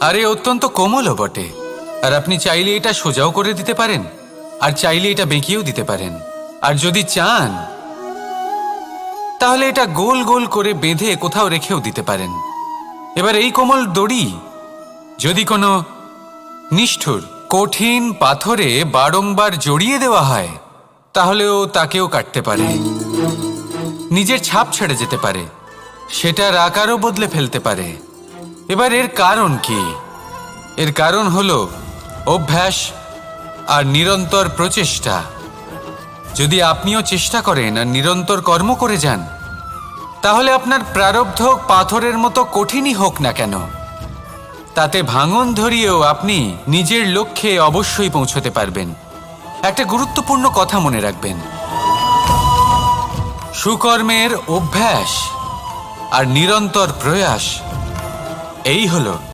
আর এ অত্যন্ত কোমলও বটে। আর আপনি চাইলে এটা সোজাও করে দিতে পারেন, আর চাইলে এটা বেঁকিয়েও দিতে পারেন। আর যদি চান তাহলে এটা গোল গোল করে বেঁধে কোথাও রেখেও দিতে পারেন। এবার এই কোমল দড়ি যদি কোনো নিষ্ঠুর কঠিন পাথরে বারংবার জড়িয়ে দেওয়া হয়, তাহলেও তাকেও কাটতে পারে, নিজের ছাপ ছেড়ে যেতে পারে, সেটার আকারও বদলে ফেলতে পারে। এবার এর কারণ কি? এর কারণ হলো অভ্যাস আর নিরন্তর প্রচেষ্টা। যদি আপনিও চেষ্টা করেন আর নিরন্তর কর্ম করে যান, তাহলে আপনার প্রারব্ধ পাথরের মতো কঠিনই হোক না কেন, তাতে ভাঙন ধরিয়েও আপনি নিজের লক্ষ্যে অবশ্যই পৌঁছতে পারবেন। একটা গুরুত্বপূর্ণ কথা মনে রাখবেন, সুকর্মের অভ্যাস আর নিরন্তর প্রয়াস এই হলো